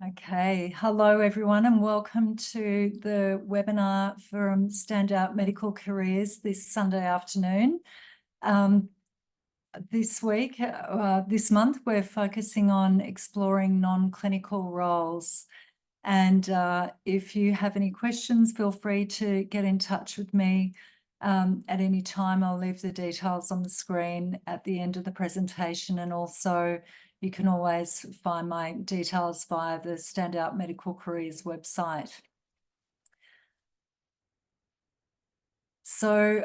Okay, hello everyone and welcome to the webinar from Standout Medical Careers this Sunday afternoon. This month, we're focusing on exploring non-clinical roles. And if you have any questions, feel free to get in touch with me at any time. I'll leave the details on the screen at the end of the presentation, and also you can always find my details via the Standout Medical Careers website. So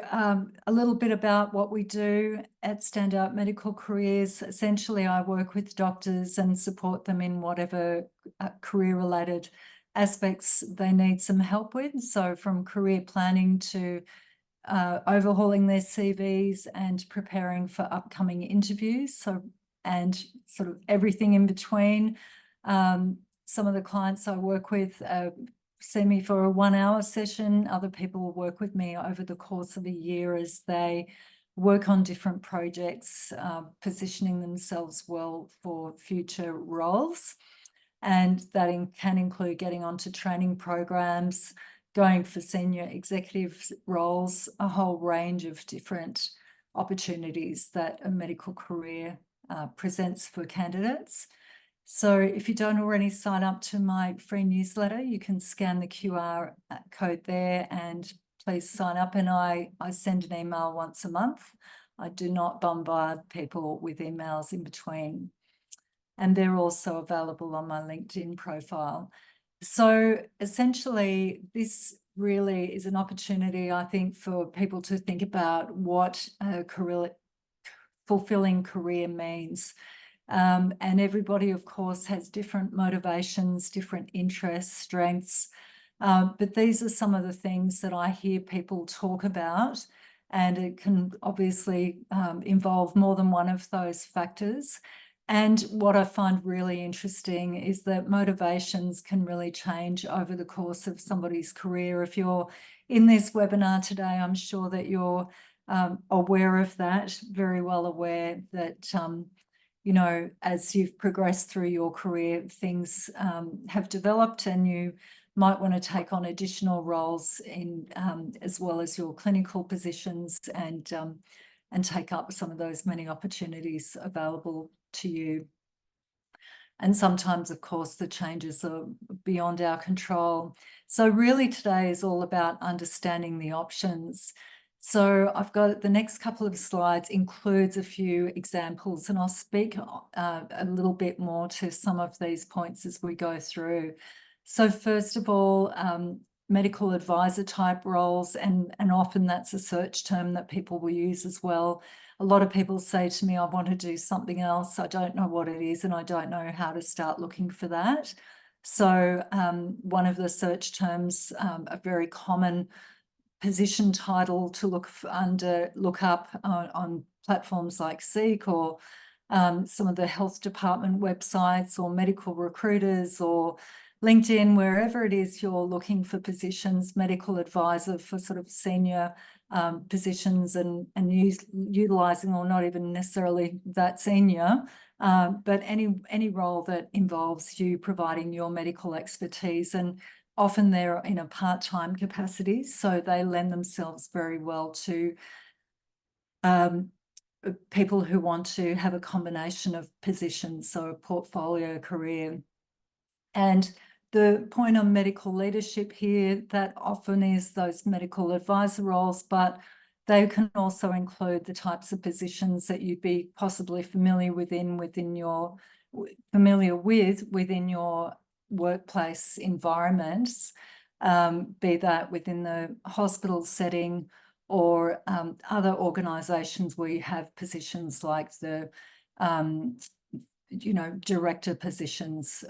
a little bit about what we do at Standout Medical Careers. Essentially, I work with doctors and support them in whatever career-related aspects they need some help with. So from career planning to overhauling their CVs and preparing for upcoming interviews, and sort of everything in between. Some of the clients I work with see me for a 1-hour session. Other people will work with me over the course of a year as they work on different projects, positioning themselves well for future roles. And that can include getting onto training programs, going for senior executive roles, a whole range of different opportunities that a medical career presents for candidates. So if you don't already sign up to my free newsletter, you can scan the QR code there and please sign up. And I send an email once a month. I do not bombard people with emails in between. And they're also available on my LinkedIn profile. So essentially, this really is an opportunity, I think, for people to think about what a fulfilling career means. And everybody, of course, has different motivations, different interests, strengths. But these are some of the things that I hear people talk about. And it can obviously involve more than one of those factors. And what I find really interesting is that motivations can really change over the course of somebody's career. If you're in this webinar today, I'm sure that you're aware of that, very well aware that you know, as you've progressed through your career, things have developed, and you might want to take on additional roles in as well as your clinical positions, and take up some of those many opportunities available to you. And sometimes, of course, the changes are beyond our control. So really today is all about understanding the options. So I've got the next couple of slides includes a few examples, and I'll speak a little bit more to some of these points as we go through. So first of all, medical advisor type roles, and often that's a search term that people will use as well. A lot of people say to me, I want to do something else. I don't know what it is, and I don't know how to start looking for that. So one of the search terms, a very common position title to look up on platforms like Seek, or some of the health department websites, or medical recruiters, or LinkedIn, wherever it is you're looking for positions, medical advisor for sort of senior positions, and utilizing, or not even necessarily that senior, but any role that involves you providing your medical expertise. And often they're in a part-time capacity, so they lend themselves very well to people who want to have a combination of positions, so a portfolio career. And the point on medical leadership here, that often is those medical advisor roles, but they can also include the types of positions that you'd be possibly familiar with within your workplace environments, be that within the hospital setting, or other organisations where you have positions like the director positions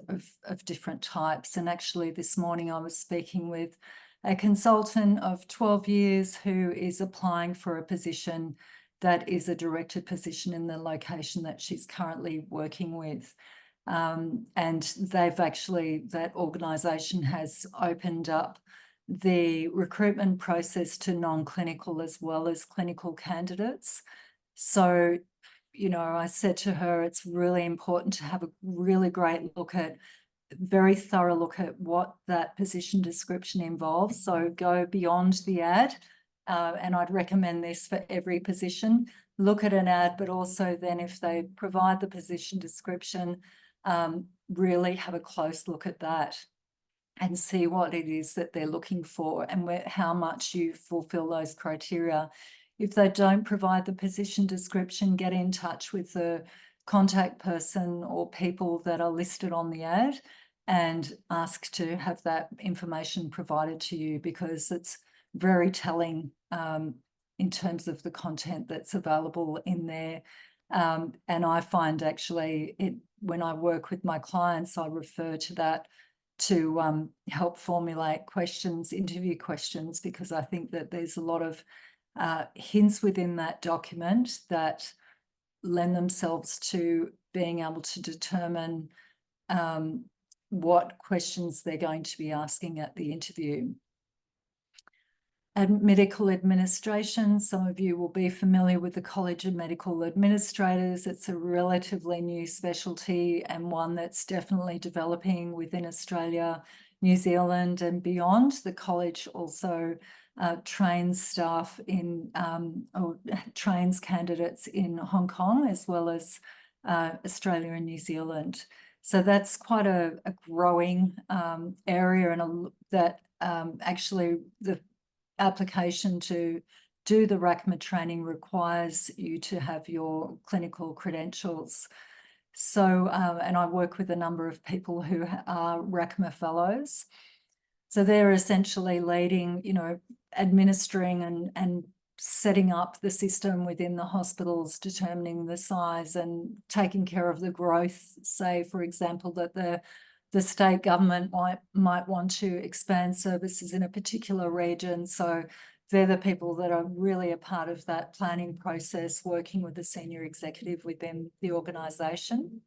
of different types. And actually this morning I was speaking with a consultant of 12 years who is applying for a position that is a director position in the location that she's currently working with. And that organisation has opened up the recruitment process to non-clinical as well as clinical candidates. So, I said to her, it's really important to have a really great look at very thorough look at what that position description involves. So go beyond the ad, and I'd recommend this for every position. Look at an ad, but also then if they provide the position description, really have a close look at that and see what it is that they're looking for and how much you fulfill those criteria. If they don't provide the position description, get in touch with the contact person or people that are listed on the ad and ask to have that information provided to you, because it's very telling in terms of the content that's available in there. And I find actually when I work with my clients, I refer to that to help formulate questions, interview questions, because I think that there's a lot of hints within that document that lend themselves to being able to determine what questions they're going to be asking at the interview. Medical administration, some of you will be familiar with the College of Medical Administrators. It's a relatively new specialty and one that's definitely developing within Australia, New Zealand and beyond. The college also trains staff in, or trains candidates in Hong Kong as well as Australia and New Zealand. So that's quite a growing area, and that actually the application to do the RACMA training requires you to have your clinical credentials. So, and I work with a number of people who are RACMA fellows. So they're essentially leading, administering and setting up the system within the hospitals, determining the size and taking care of the growth. Say, for example, that the state government might want to expand services in a particular region. So they're the people that are really a part of that planning process, working with the senior executive within the organisation.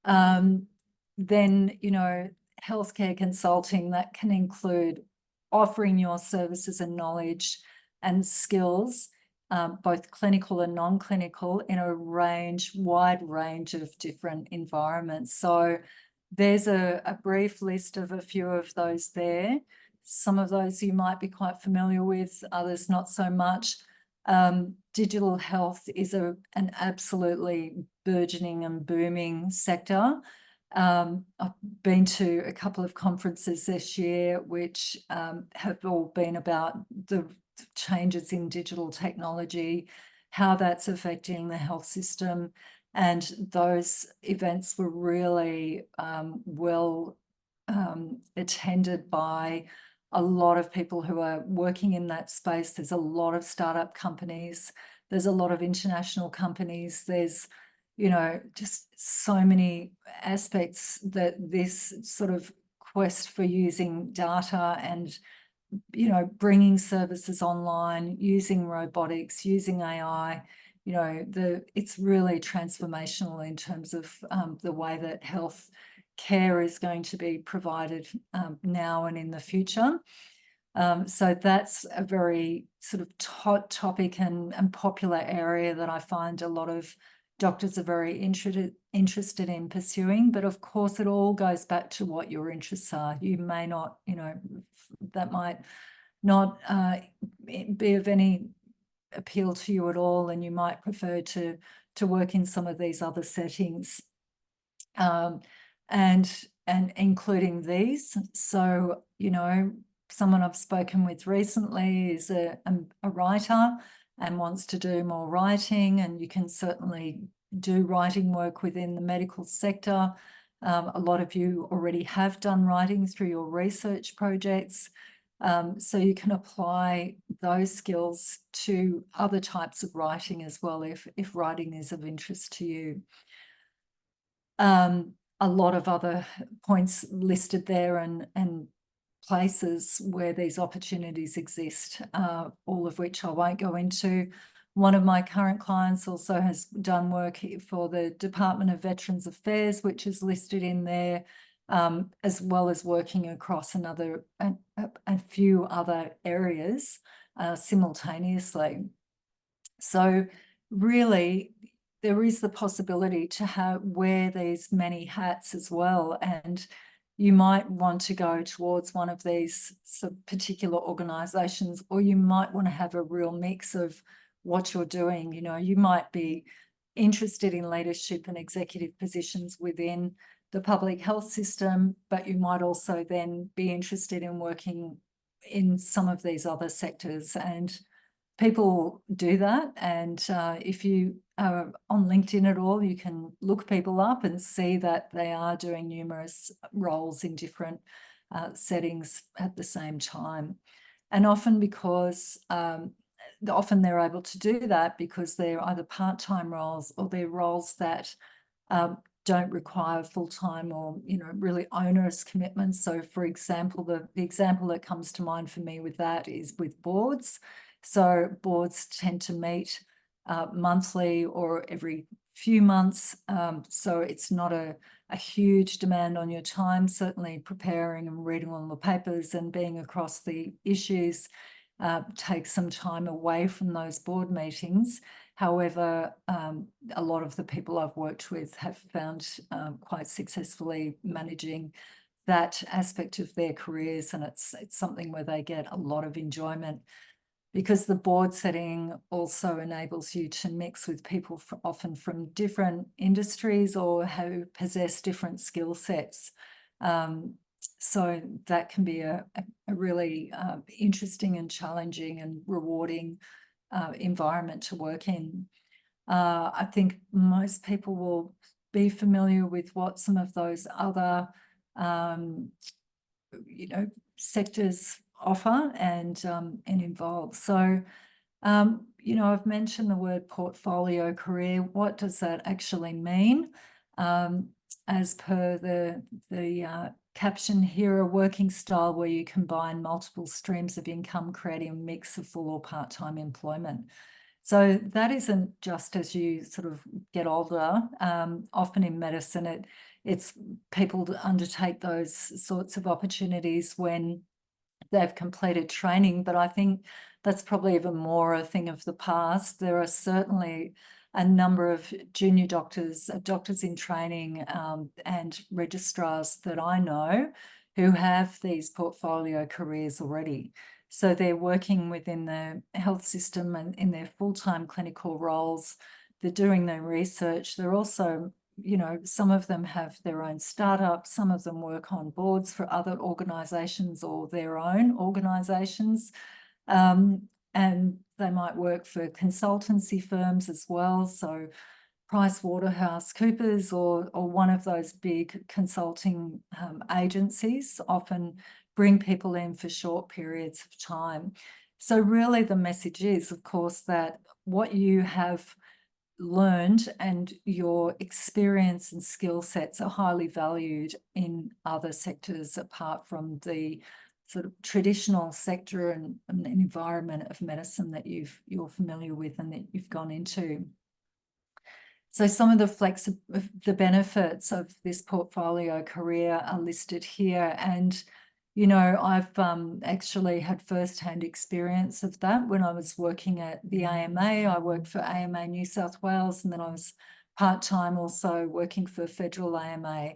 Then, healthcare consulting, that can include offering your services and knowledge and skills, both clinical and non-clinical, in a wide range of different environments. So there's a brief list of a few of those there. Some of those you might be quite familiar with, others not so much. Digital health is an absolutely burgeoning and booming sector. I've been to a couple of conferences this year which have all been about the changes in digital technology, how that's affecting the health system. And those events were really well attended by a lot of people who are working in that space. There's a lot of startup companies. There's a lot of international companies. There's, just so many aspects that this sort of quest for using data and, bringing services online, using robotics, using AI, it's really transformational in terms of the way that health care is going to be provided now and in the future. So that's a very sort of hot topic and popular area that I find a lot of doctors are very interested in pursuing. But of course, it all goes back to what your interests are. You may not, that might not be of any appeal to you at all, and you might prefer to work in some of these other settings, and including these. So, someone I've spoken with recently is a writer and wants to do more writing, and you can certainly do writing work within the medical sector. A lot of you already have done writing through your research projects. So you can apply those skills to other types of writing as well, if writing is of interest to you. A lot of other points listed there and places where these opportunities exist, all of which I won't go into. One of my current clients also has done work for the Department of Veterans Affairs, which is listed in there, as well as working across a few other areas simultaneously. So really, there is the possibility to wear these many hats as well. And you might want to go towards one of these particular organisations, or you might want to have a real mix of what you're doing. You know, you might be interested in leadership and executive positions within the public health system, but you might also then be interested in working in some of these other sectors. And people do that. And if you are on LinkedIn at all, you can look people up and see that they are doing numerous roles in different settings at the same time. And often often they're able to do that because they're either part-time roles or they're roles that don't require full-time or, you know, really onerous commitments. So for example, the example that comes to mind for me with that is with boards. So boards tend to meet monthly or every few months. So it's not a huge demand on your time. Certainly preparing and reading all the papers and being across the issues takes some time away from those board meetings. However, a lot of the people I've worked with have found quite successfully managing that aspect of their careers, and it's something where they get a lot of enjoyment, because the board setting also enables you to mix with people often from different industries or who possess different skill sets. So that can be a really interesting and challenging and rewarding environment to work in. I think most people will be familiar with what some of those other, you know, sectors offer and involve. So, you know, I've mentioned the word portfolio career. What does that actually mean? As per the caption here, a working style where you combine multiple streams of income, creating a mix of full or part-time employment. So that isn't just as you sort of get older. Often in medicine, it's people to undertake those sorts of opportunities when they've completed training, but I think that's probably even more a thing of the past. There are certainly a number of junior doctors, doctors in training, and registrars that I know who have these portfolio careers already. So they're working within the health system and in their full-time clinical roles. They're doing their research. They're also, you know, some of them have their own startups, some of them work on boards for other organisations or their own organisations, and they might work for consultancy firms as well. So PricewaterhouseCoopers or one of those big consulting agencies often bring people in for short periods of time. So really the message is, of course, that what you have learned and your experience and skill sets are highly valued in other sectors apart from the sort of traditional sector and environment of medicine that you're familiar with and that you've gone into. So some of the benefits of this portfolio career are listed here. And, you know, I've actually had firsthand experience of that when I was working at the AMA. I worked for AMA New South Wales, and then I was part-time also working for Federal AMA.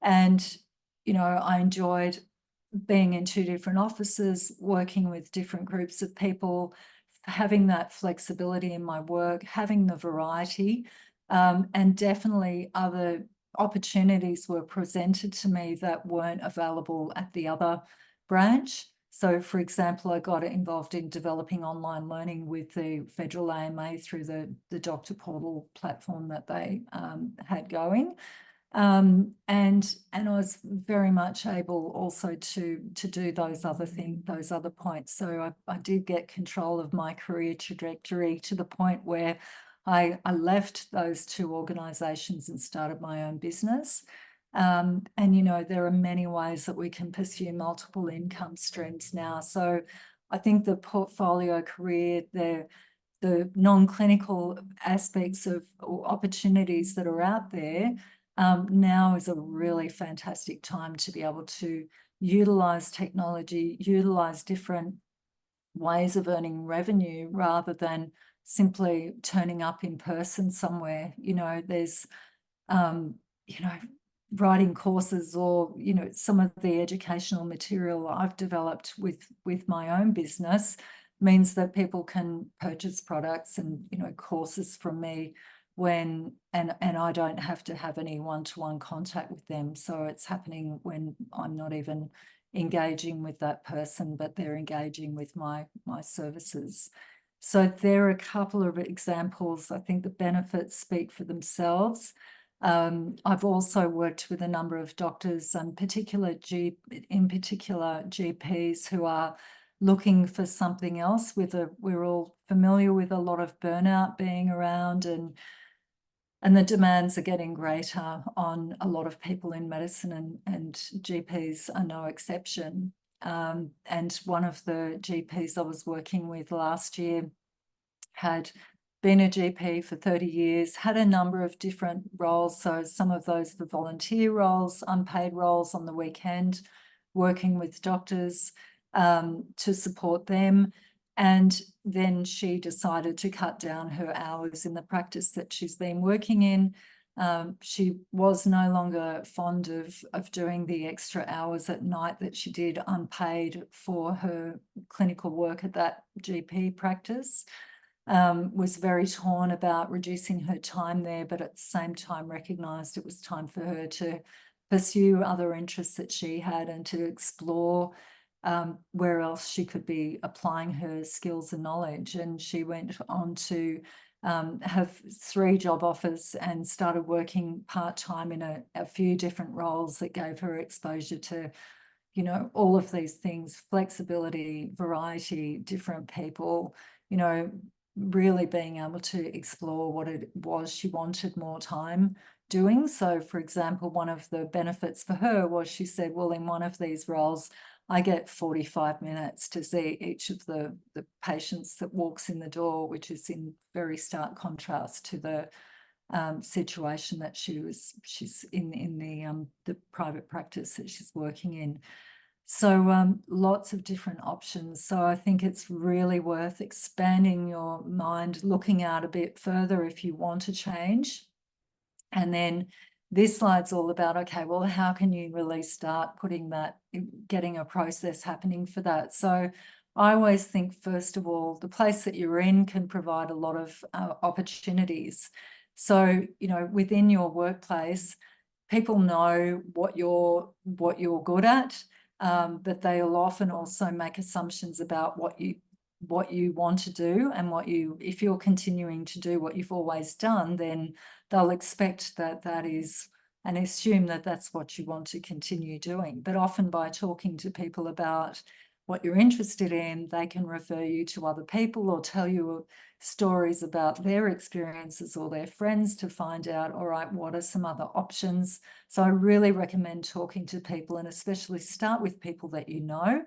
And, you know, I enjoyed being in two different offices, working with different groups of people, having that flexibility in my work, having the variety. And definitely other opportunities were presented to me that weren't available at the other branch. So, for example, I got involved in developing online learning with the Federal AMA through the doctor portal platform that they had going. And I was very much able also to do those other things, those other points. So I did get control of my career trajectory to the point where I left those two organisations and started my own business. And, you know, there are many ways that we can pursue multiple income streams now. So I think the portfolio career, the non-clinical aspects of opportunities that are out there, now is a really fantastic time to be able to utilise technology, utilise different ways of earning revenue rather than simply turning up in person somewhere. You know, there's, you know, writing courses, or, you know, some of the educational material I've developed with my own business means that people can purchase products and, you know, courses from me when, and I don't have to have any one-to-one contact with them. So it's happening when I'm not even engaging with that person, but they're engaging with my services. So there are a couple of examples. I think the benefits speak for themselves. I've also worked with a number of doctors, in particular GPs, who are looking for something else. We're all familiar with a lot of burnout being around, and the demands are getting greater on a lot of people in medicine, and GPs are no exception. And one of the GPs I was working with last year had been a GP for 30 years, had a number of different roles. So some of those were volunteer roles, unpaid roles on the weekend, working with doctors to support them. And then she decided to cut down her hours in the practice that she's been working in. She was no longer fond of doing the extra hours at night that she did unpaid for her clinical work at that GP practice. Was very torn about reducing her time there, but at the same time recognised it was time for her to pursue other interests that she had and to explore where else she could be applying her skills and knowledge. And she went on to have 3 job offers and started working part-time in a few different roles that gave her exposure to, you know, all of these things: flexibility, variety, different people, you know, really being able to explore what it was she wanted more time doing. So, for example, one of the benefits for her was, she said, well, in one of these roles, I get 45 minutes to see each of the patients that walks in the door, which is in very stark contrast to the situation that she's in the private practice that she's working in. So lots of different options. So I think it's really worth expanding your mind, looking out a bit further if you want to change. And then this slide's all about, okay, well, how can you really start putting that, getting a process happening for that? So I always think, first of all, the place that you're in can provide a lot of opportunities. So, you know, within your workplace, people know what you're good at, but they'll often also make assumptions about what you want to do, and if you're continuing to do what you've always done, then they'll expect that is, and assume that that's what you want to continue doing. But often by talking to people about what you're interested in, they can refer you to other people or tell you stories about their experiences or their friends to find out, all right, what are some other options? So I really recommend talking to people, and especially start with people that you know,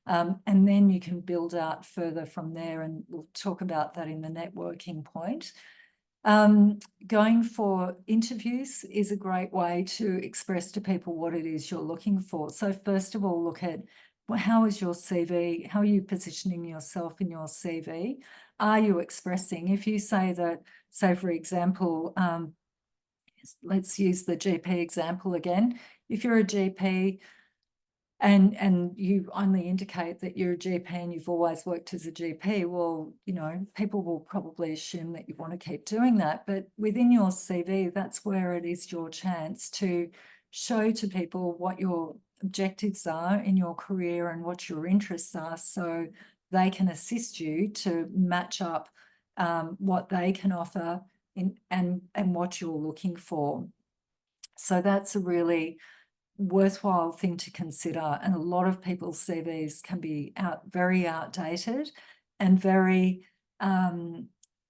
and then you can build out further from there, and we'll talk about that in the networking point. Going for interviews is a great way to express to people what it is you're looking for. So first of all, look at, well, how is your CV? How are you positioning yourself in your CV? Are you expressing? If you say that, say, for example, let's use the GP example again. If you're a GP and you only indicate that you're a GP and you've always worked as a GP, well, you know, people will probably assume that you want to keep doing that. But within your CV, that's where it is your chance to show to people what your objectives are in your career and what your interests are, so they can assist you to match up what they can offer and what you're looking for. So that's a really worthwhile thing to consider. And a lot of people's CVs can be very outdated and very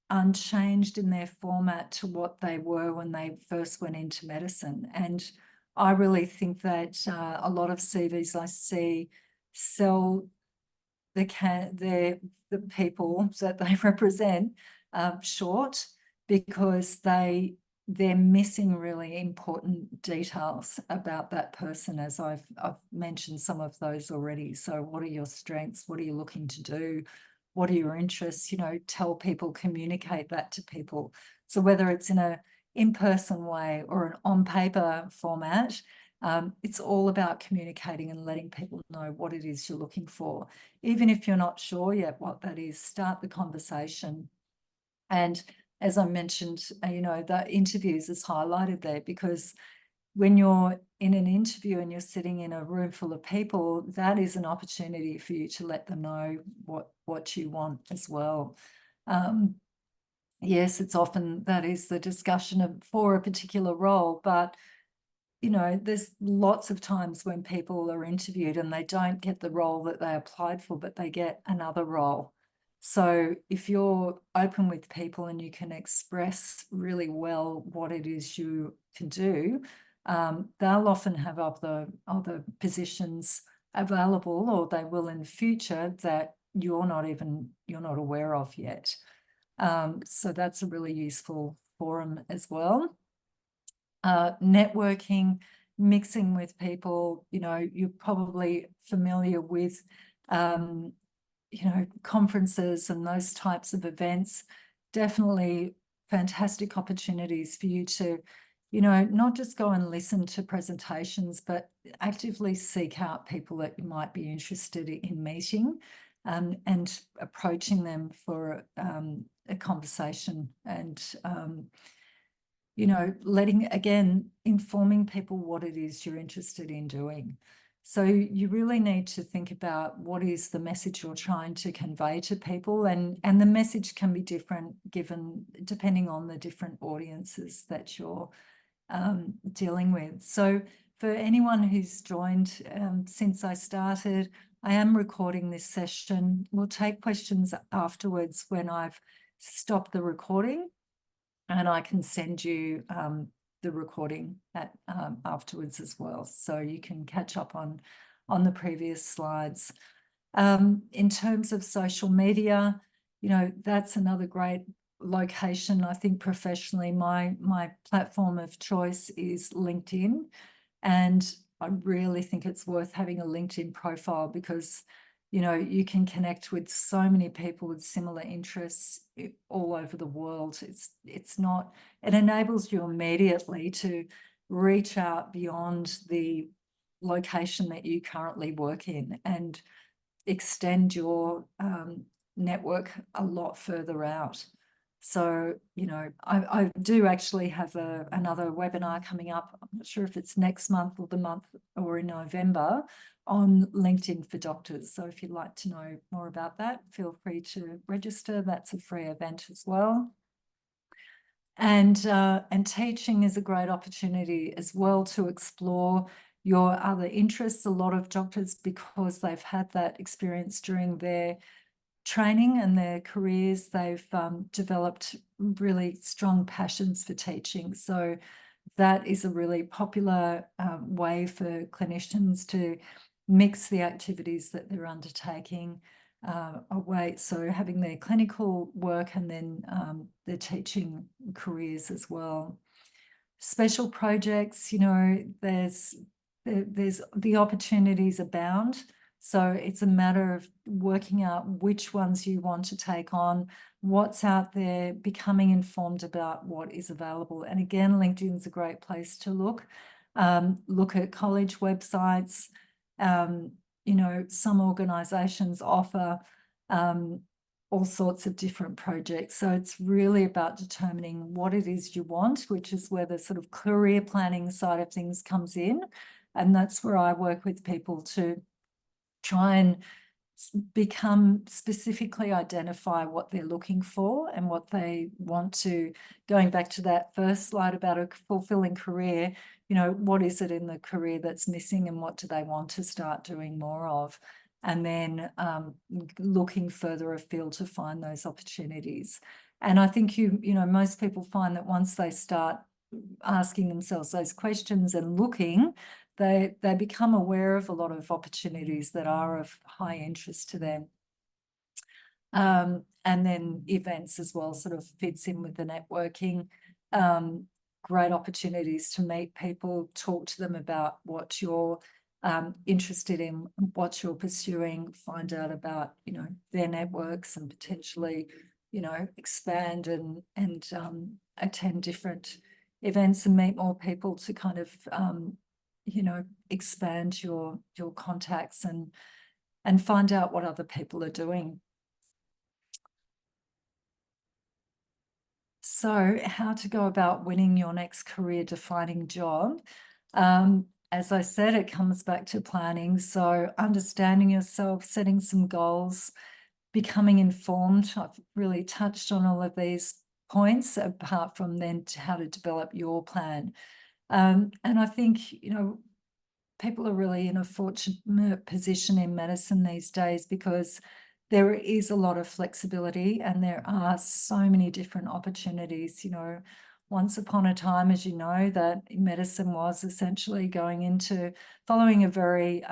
unchanged in their format to what they were when they first went into medicine. And I really think that a lot of CVs I see sell the people that they represent short, because they're missing really important details about that person, as I've mentioned some of those already. So what are your strengths? What are you looking to do? what are your interests, tell people, communicate that to people. So whether it's in a in-person way or an on-paper format, it's all about communicating and letting people know what it is you're looking for. Even if you're not sure yet what that is, start the conversation. And as I mentioned, the interviews is highlighted there, because when you're in an interview and you're sitting in a room full of people, that is an opportunity for you to let them know what you want as well. Yes, it's often that is the discussion for a particular role, but there's lots of times when people are interviewed and they don't get the role that they applied for, but they get another role. So if you're open with people and you can express really well what it is you can do, they'll often have other positions available, or they will in the future, that you're not aware of yet. So that's a really useful forum as well. Networking, mixing with people, you're probably familiar with, conferences and those types of events. Definitely fantastic opportunities for you to, not just go and listen to presentations, but actively seek out people that you might be interested in meeting, and approaching them for a conversation, and informing people what it is you're interested in doing. So you really need to think about what is the message you're trying to convey to people, and the message can be different depending on the different audiences that you're dealing with. So for anyone who's joined since I started, I am recording this session. We'll take questions afterwards when I've stopped the recording, and I can send you the recording afterwards as well, so you can catch up on the previous slides. In terms of social media, that's another great location. I think professionally, my platform of choice is LinkedIn, and I really think it's worth having a LinkedIn profile, because you can connect with so many people with similar interests all over the world. It enables you immediately to reach out beyond the location that you currently work in and extend your network a lot further out. So, I do actually have another webinar coming up. I'm not sure if it's next month or the month or in November, on LinkedIn for doctors. So if you'd like to know more about that, feel free to register. That's a free event as well. And teaching is a great opportunity as well to explore your other interests. A lot of doctors, because they've had that experience during their training and their careers, they've developed really strong passions for teaching. So that is a really popular way for clinicians to mix the activities that they're undertaking away. So having their clinical work and then their teaching careers as well. Special projects, there's the opportunities abound. So it's a matter of working out which ones you want to take on, what's out there, becoming informed about what is available. And again, LinkedIn's a great place to look. Look at college websites. Some organisations offer all sorts of different projects. So it's really about determining what it is you want, which is where the sort of career planning side of things comes in. And that's where I work with people to try and specifically identify what they're looking for and what they want to, going back to that first slide about a fulfilling career, what is it in the career that's missing and what do they want to start doing more of? And then looking further afield to find those opportunities. And I think most people find that once they start asking themselves those questions and looking, they become aware of a lot of opportunities that are of high interest to them. And then events as well sort of fits in with the networking. Great opportunities to meet people, talk to them about what you're interested in what you're pursuing, find out about, their networks and potentially, expand and attend different events and meet more people to kind of, expand your contacts and find out what other people are doing. So how to go about winning your next career defining job. As I said, it comes back to planning. So understanding yourself, setting some goals, becoming informed. I've really touched on all of these points, apart from then how to develop your plan. And I think, people are really in a fortunate position in medicine these days because there is a lot of flexibility and there are so many different opportunities. Once upon a time, as you know, that medicine was essentially going into following a very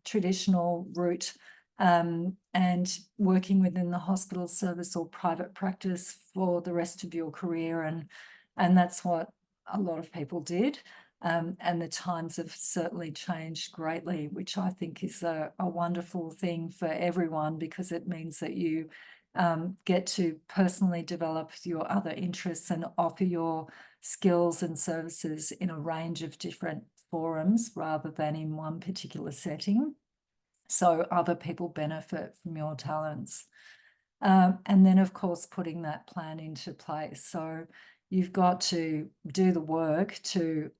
traditional route and working within the hospital service or private practice for the rest of your career. And that's what a lot of people did. And the times have certainly changed greatly, which I think is a wonderful thing for everyone, because it means that you get to personally develop your other interests and offer your skills and services in a range of different forums rather than in one particular setting. So other people benefit from your talents. And then, of course, putting that plan into place. So you've got to do the work to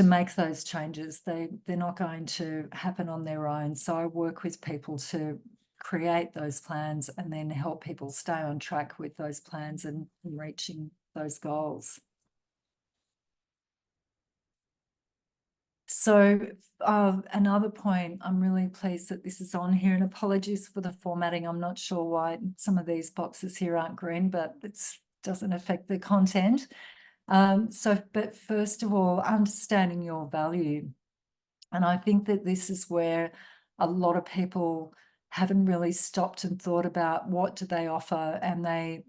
make those changes. They're not going to happen on their own. So I work with people to create those plans and then help people stay on track with those plans and reaching those goals. So another point, I'm really pleased that this is on here, and apologies for the formatting. I'm not sure why some of these boxes here aren't green, but it doesn't affect the content. But first of all, understanding your value. And I think that this is where a lot of people haven't really stopped and thought about what do they offer. And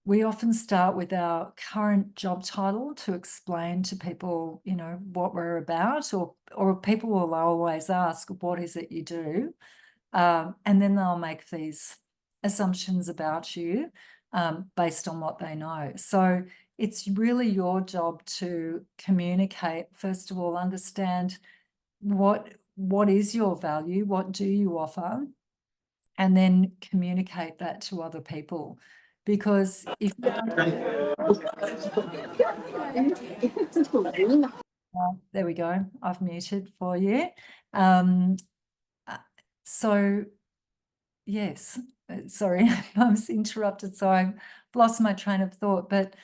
we often start with our current job title to explain to people, what we're about, or people will always ask, what is it you do? And then they'll make these assumptions about you based on what they know. So it's really your job to communicate, first of all, understand what is your value, what do you offer, and then communicate that to other people. Because if there we go, I've muted for you. So yes, sorry, I was interrupted, so I've lost my train of thought. But,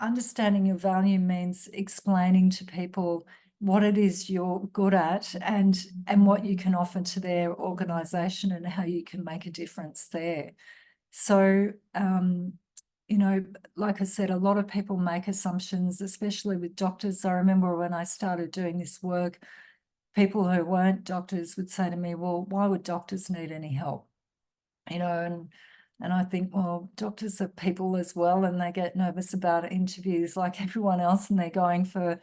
understanding your value means explaining to people what it is you're good at and what you can offer to their organisation and how you can make a difference there. So, like I said, a lot of people make assumptions, especially with doctors. I remember when I started doing this work, people who weren't doctors would say to me, well, why would doctors need any help? And I think, well, doctors are people as well, and they get nervous about interviews like everyone else, and they're going for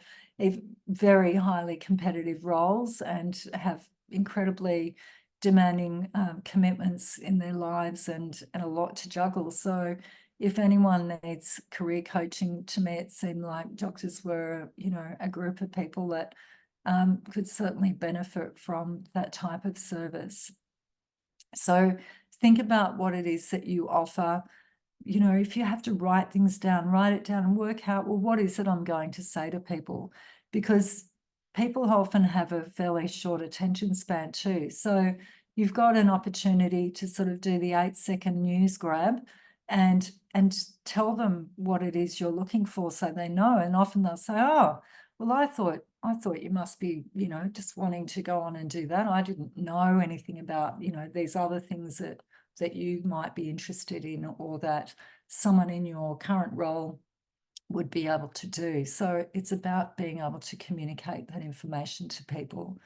very highly competitive roles and have incredibly demanding commitments in their lives and a lot to juggle. So if anyone needs career coaching, to me, it seemed like doctors were, a group of people that could certainly benefit from that type of service. So think about what it is that you offer. If you have to write things down, write it down and work out, well, what is it I'm going to say to people? Because people often have a fairly short attention span too. So you've got an opportunity to sort of do the 8-second news grab and tell them what it is you're looking for so they know. And often they'll say, oh, well, I thought you must be, just wanting to go on and do that. I didn't know anything about, these other things that you might be interested in or that someone in your current role would be able to do. So it's about being able to communicate that information to people.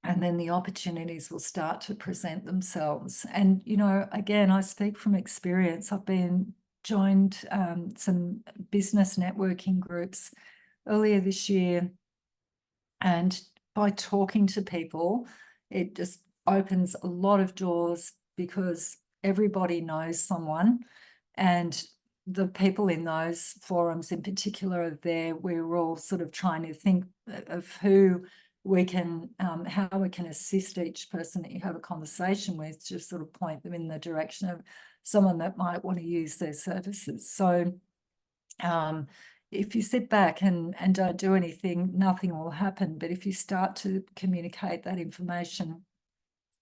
And then the opportunities will start to present themselves. And, again, I speak from experience. I've joined some business networking groups earlier this year. And by talking to people, it just opens a lot of doors because everybody knows someone, and the people in those forums in particular are there. We're all sort of trying to think of who we can, how we can assist each person that you have a conversation with to sort of point them in the direction of someone that might want to use their services. So if you sit back and don't do anything, nothing will happen. But if you start to communicate that information,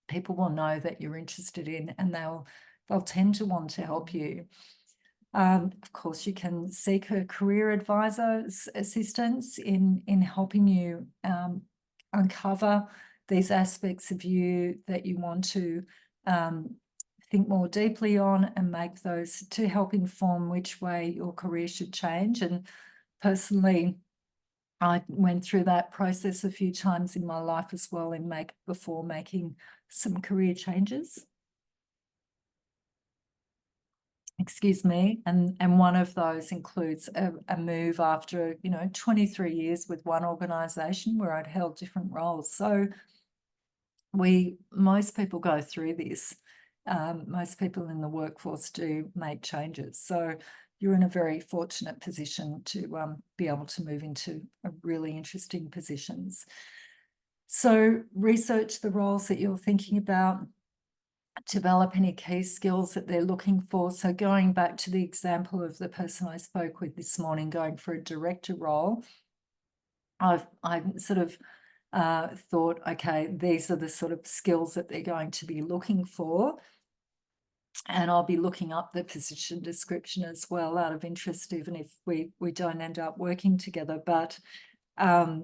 people will know that you're interested in, and they'll tend to want to help you. Of course, you can seek a career advisor's assistance in helping you uncover these aspects of you that you want to think more deeply on, and make those to help inform which way your career should change. And personally, I went through that process a few times in my life as well, before making some career changes. Excuse me. And one of those includes a move after, 23 years with one organisation where I'd held different roles. So most people go through this. Most people in the workforce do make changes. So you're in a very fortunate position to be able to move into really interesting positions. So research the roles that you're thinking about, develop any key skills that they're looking for. So going back to the example of the person I spoke with this morning going for a director role, I sort of thought, okay, these are the sort of skills that they're going to be looking for. And I'll be looking up the position description as well out of interest, even if we don't end up working together. But I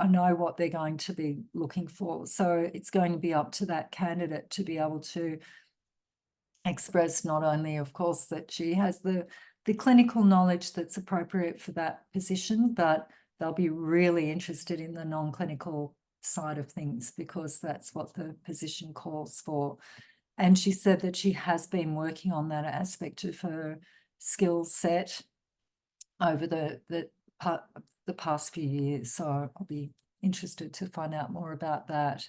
know what they're going to be looking for. So it's going to be up to that candidate to be able to express not only, of course, that she has the clinical knowledge that's appropriate for that position, but they'll be really interested in the non-clinical side of things because that's what the position calls for. And she said that she has been working on that aspect of her skill set over the past few years. So I'll be interested to find out more about that.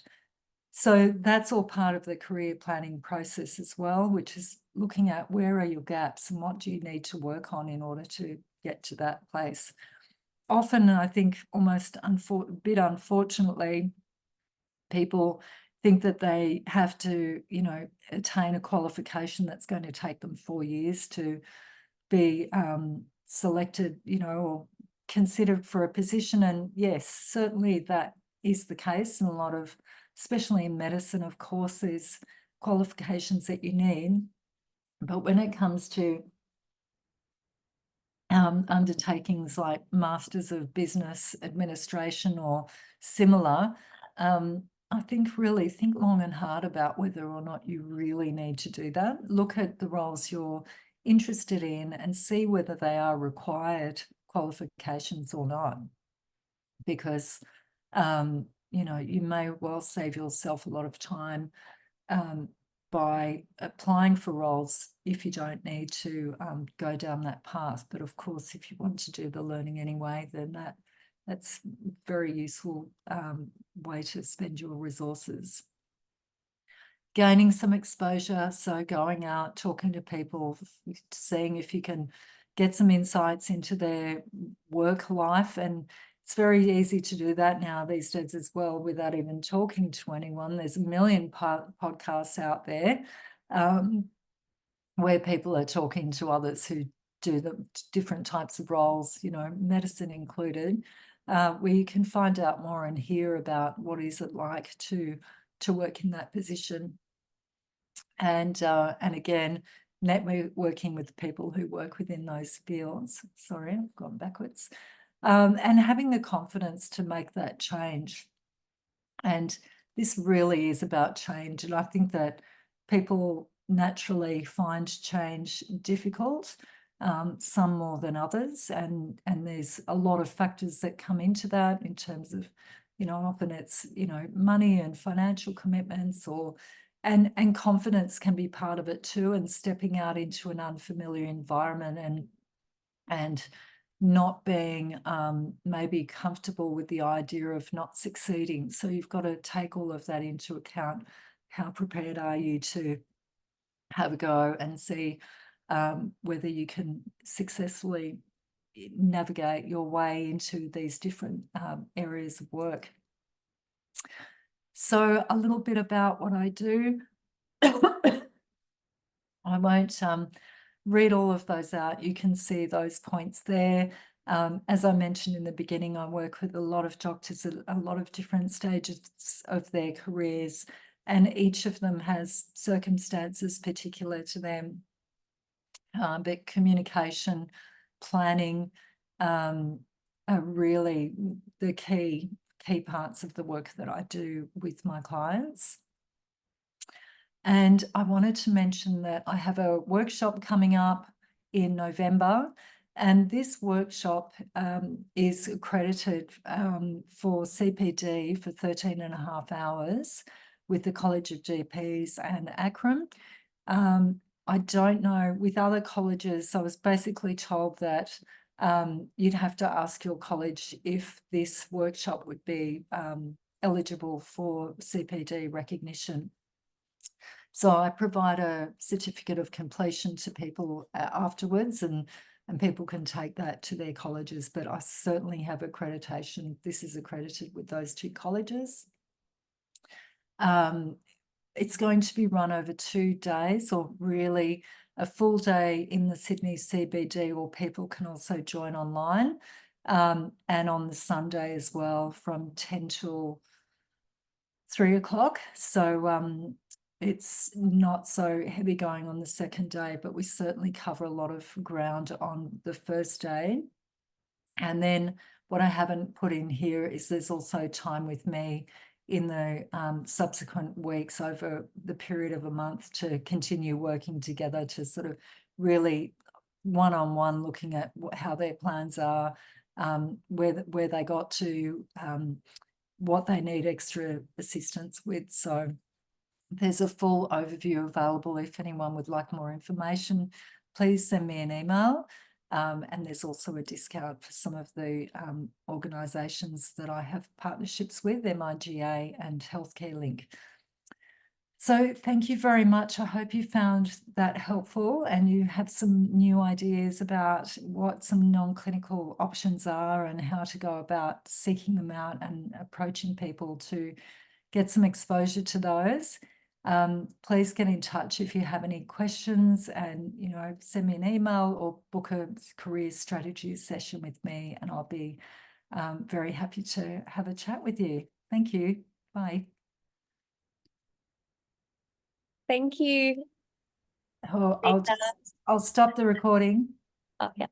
So that's all part of the career planning process as well, which is looking at where are your gaps and what do you need to work on in order to get to that place. Often, I think almost a bit unfortunately, people think that they have to, attain a qualification that's going to take them 4 years to be selected, or considered for a position. And yes, certainly that is the case. And a lot of, especially in medicine, of course, there's qualifications that you need. But when it comes to undertakings like Masters of Business Administration or similar, I think long and hard about whether or not you really need to do that. Look at the roles you're interested in and see whether they are required qualifications or not. Because, you may well save yourself a lot of time by applying for roles if you don't need to go down that path. But of course, if you want to do the learning anyway, then that's a very useful way to spend your resources. Gaining some exposure, so going out, talking to people, seeing if you can get some insights into their work life. And it's very easy to do that now these days as well without even talking to anyone. There's a million podcasts out there where people are talking to others who do the different types of roles, medicine included, where you can find out more and hear about what is it like to work in that position. And again, networking with people who work within those fields. Sorry, I've gone backwards. And having the confidence to make that change. And this really is about change. And I think that people naturally find change difficult, some more than others. And there's a lot of factors that come into that in terms of, often it's, money and financial commitments and confidence can be part of it too, and stepping out into an unfamiliar environment and not being maybe comfortable with the idea of not succeeding. So you've got to take all of that into account. How prepared are you to have a go and see whether you can successfully navigate your way into these different areas of work. So a little bit about what I do. I won't read all of those out. You can see those points there. As I mentioned in the beginning, I work with a lot of doctors at a lot of different stages of their careers, and each of them has circumstances particular to them. But communication, planning are really the key parts of the work that I do with my clients. And I wanted to mention that I have a workshop coming up in November, and this workshop is accredited for CPD for 13.5 hours with the College of GPs and ACRM. I don't know, with other colleges, I was basically told that you'd have to ask your college if this workshop would be eligible for CPD recognition. So I provide a certificate of completion to people afterwards, and people can take that to their colleges, but I certainly have accreditation. This is accredited with those two colleges. It's going to be run over 2 days, or really a full day in the Sydney CBD, or people can also join online, and on the Sunday as well from 10 till 3 o'clock. So it's not so heavy going on the second day, but we certainly cover a lot of ground on the first day. And then what I haven't put in here is there's also time with me in the subsequent weeks over the period of a month to continue working together to sort of really one-on-one looking at how their plans are, where they got to, what they need extra assistance with. So there's a full overview available. If anyone would like more information, please send me an email. And there's also a discount for some of the organisations that I have partnerships with, MIGA and Healthcare Link. So thank you very much. I hope you found that helpful and you have some new ideas about what some non-clinical options are and how to go about seeking them out and approaching people to get some exposure to those. Please get in touch if you have any questions, and send me an email or book a career strategies session with me, and I'll be very happy to have a chat with you. Thank you. Bye. Thank you. I'll stop the recording. Oh, yeah.